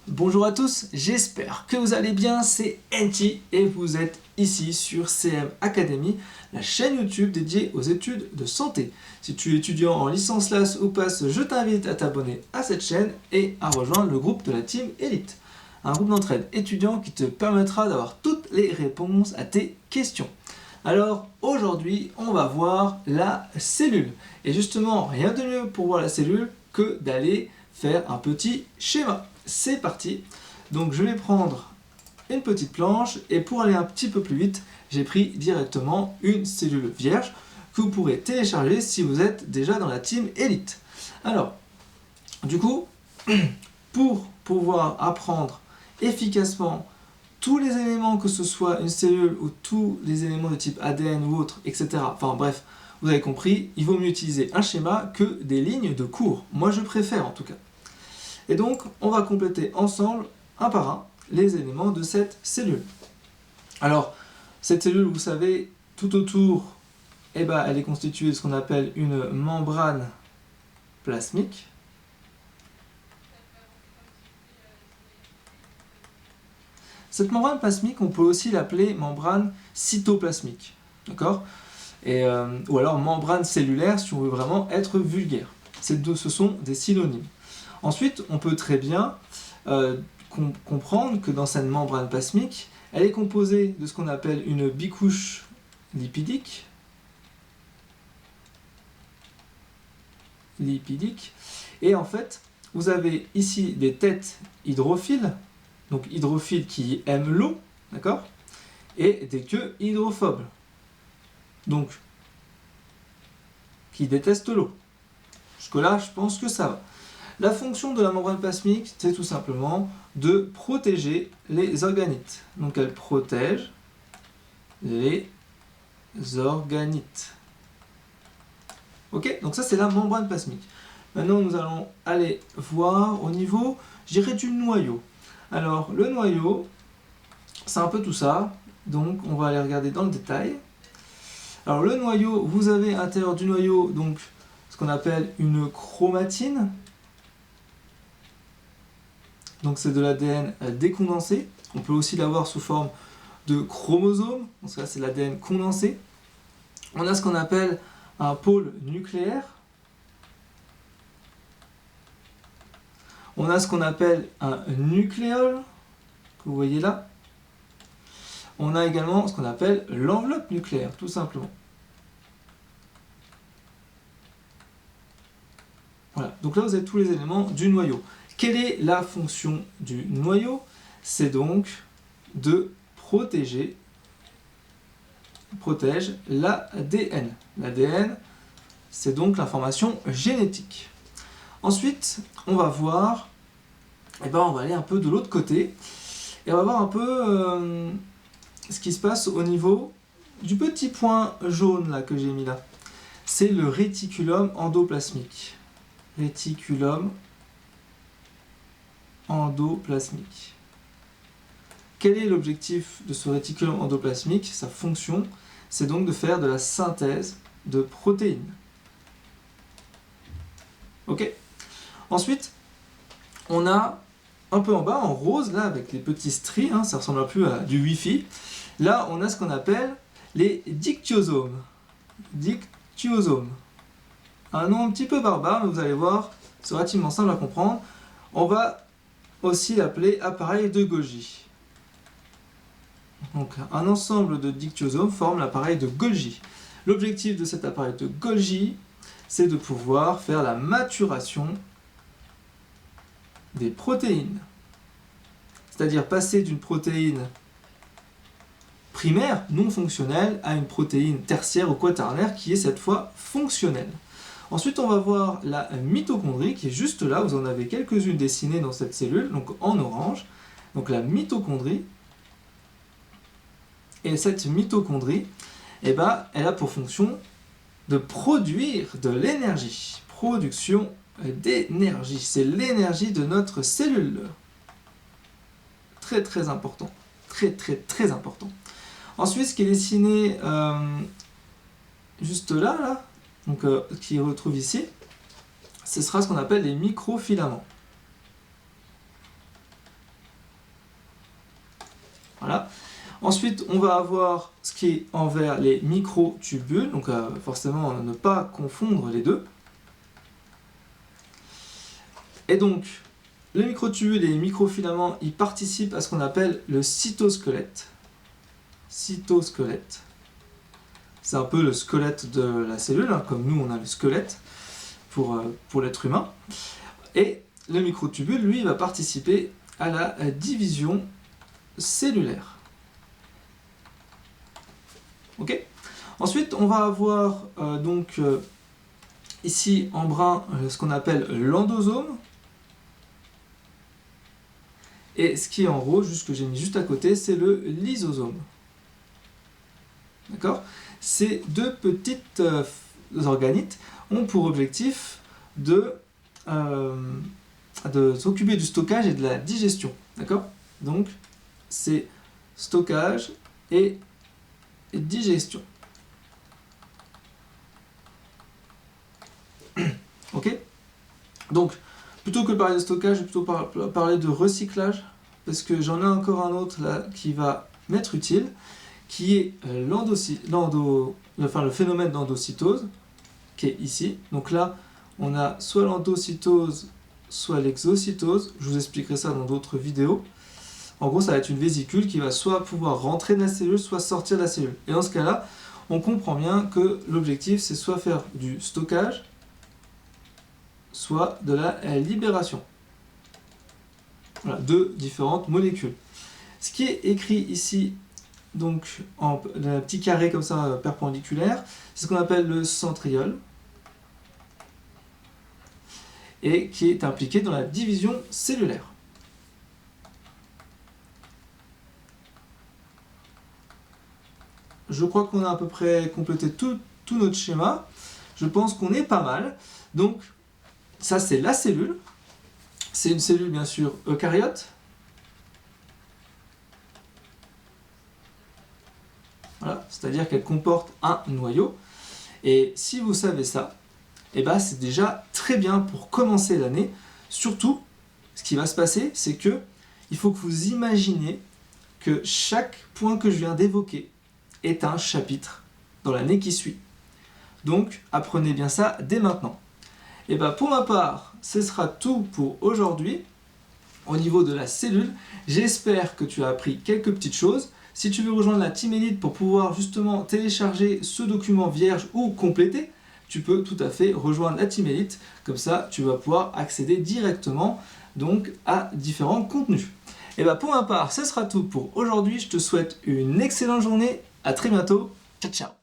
Bonjour à tous, j'espère que vous allez bien, c'est Enti et vous êtes ici sur CM Academy, la chaîne YouTube dédiée aux études de santé. Si tu es étudiant en licence LAS ou PASS, je t'invite à t'abonner à cette chaîne et à rejoindre le groupe de la Team Elite, un groupe d'entraide étudiant qui te permettra d'avoir toutes les réponses à tes questions. Alors aujourd'hui, on va voir la cellule. Et justement, rien de mieux pour voir la cellule que d'aller faire un petit schéma. C'est parti. Donc je vais prendre une petite planche et pour aller un petit peu plus vite, j'ai pris directement une cellule vierge que vous pourrez télécharger si vous êtes déjà dans la team Elite. Alors, du coup, pour pouvoir apprendre efficacement tous les éléments, que ce soit une cellule ou tous les éléments de type ADN ou autre, etc. Enfin bref, vous avez compris, il vaut mieux utiliser un schéma que des lignes de cours. Moi je préfère en tout cas. Et donc, on va compléter ensemble, un par un, les éléments de cette cellule. Alors, cette cellule, vous savez, tout autour, elle est constituée de ce qu'on appelle une membrane plasmique. Cette membrane plasmique, on peut aussi l'appeler membrane cytoplasmique, d'accord ? Ou alors membrane cellulaire, si on veut vraiment être vulgaire. Ce sont des synonymes. Ensuite, on peut très bien comprendre que dans cette membrane plasmique, elle est composée de ce qu'on appelle une bicouche lipidique. Et en fait, vous avez ici des têtes hydrophiles, donc hydrophiles qui aiment l'eau, d'accord ? Et des queues hydrophobes, donc qui détestent l'eau. Jusque-là, je pense que ça va. La fonction de la membrane plasmique, c'est tout simplement de protéger les organites. Donc elle protège les organites. Ok, donc ça c'est la membrane plasmique. Maintenant nous allons aller voir au niveau, je dirais, du noyau. Alors le noyau, c'est un peu tout ça. Donc on va aller regarder dans le détail. Alors le noyau, vous avez à l'intérieur du noyau donc ce qu'on appelle une chromatine. Donc c'est de l'ADN décondensé. On peut aussi l'avoir sous forme de chromosomes. Donc ça c'est l'ADN condensé. On a ce qu'on appelle un pôle nucléaire. On a ce qu'on appelle un nucléole, que vous voyez là. On a également ce qu'on appelle l'enveloppe nucléaire, tout simplement. Voilà, donc là vous avez tous les éléments du noyau. Quelle est la fonction du noyau? C'est donc de protège l'ADN. L'ADN, c'est donc l'information génétique. Ensuite, on va voir, on va aller un peu de l'autre côté, et on va voir un peu ce qui se passe au niveau du petit point jaune là que j'ai mis là. C'est le réticulum endoplasmique. Réticulum endoplasmique. Quel est l'objectif de ce réticulum endoplasmique? Sa fonction, c'est donc de faire de la synthèse de protéines. Ok. Ensuite, on a un peu en bas, en rose, là, avec les petits stries, ça ressemble un peu à du Wi-Fi. Là, on a ce qu'on appelle les dictyosomes. Dictyosomes. Un nom un petit peu barbare, mais vous allez voir, c'est relativement simple à comprendre. On va aussi l'appeler appareil de Golgi. Donc un ensemble de dictyosomes forme l'appareil de Golgi. L'objectif de cet appareil de Golgi, c'est de pouvoir faire la maturation des protéines. C'est-à-dire passer d'une protéine primaire, non fonctionnelle, à une protéine tertiaire ou quaternaire qui est cette fois fonctionnelle. Ensuite, on va voir la mitochondrie qui est juste là. Vous en avez quelques-unes dessinées dans cette cellule, donc en orange. Donc la mitochondrie. Et cette mitochondrie, elle a pour fonction de produire de l'énergie. Production d'énergie. C'est l'énergie de notre cellule. Très très important. Très très très important. Ensuite, ce qui est dessiné juste là, donc qui retrouve ici, ce sera ce qu'on appelle les microfilaments. Voilà. Ensuite, on va avoir ce qui est envers les microtubules, donc forcément ne pas confondre les deux. Et donc, les microtubules et les microfilaments, ils participent à ce qu'on appelle le cytosquelette. Cytosquelette. C'est un peu le squelette de la cellule, hein, comme nous on a le squelette pour l'être humain. Et le microtubule, lui, va participer à la division cellulaire. Ok ? Ensuite, on va avoir ici en brun ce qu'on appelle l'endosome. Et ce qui est en rouge, juste que j'ai mis juste à côté, c'est le lysosome. D'accord ? Ces deux petites organites ont pour objectif de s'occuper du stockage et de la digestion. D'accord ? Donc, c'est stockage et digestion. Ok ? Donc, plutôt que de parler de stockage, je vais plutôt parler de recyclage, parce que j'en ai encore un autre là qui va m'être utile, qui est le phénomène d'endocytose, qui est ici. Donc là, on a soit l'endocytose, soit l'exocytose. Je vous expliquerai ça dans d'autres vidéos. En gros, ça va être une vésicule qui va soit pouvoir rentrer de la cellule, soit sortir de la cellule. Et dans ce cas-là, on comprend bien que l'objectif, c'est soit faire du stockage, soit de la libération. Voilà, deux différentes molécules. Ce qui est écrit ici, donc en un petit carré comme ça, perpendiculaire, c'est ce qu'on appelle le centriole, et qui est impliqué dans la division cellulaire. Je crois qu'on a à peu près complété tout notre schéma. Je pense qu'on est pas mal. Donc, ça c'est la cellule. C'est une cellule bien sûr eucaryote. Voilà, c'est-à-dire qu'elle comporte un noyau. Et si vous savez ça, eh ben, c'est déjà très bien pour commencer l'année. Surtout, ce qui va se passer, c'est que il faut que vous imaginiez que chaque point que je viens d'évoquer est un chapitre dans l'année qui suit. Donc, apprenez bien ça dès maintenant. Et bien, pour ma part, ce sera tout pour aujourd'hui. Au niveau de la cellule, j'espère que tu as appris quelques petites choses. Si tu veux rejoindre la Team Elite pour pouvoir justement télécharger ce document vierge ou compléter, tu peux tout à fait rejoindre la Team Elite. Comme ça, tu vas pouvoir accéder directement donc, à différents contenus. Et bien, pour ma part, ce sera tout pour aujourd'hui. Je te souhaite une excellente journée. À très bientôt. Ciao, ciao.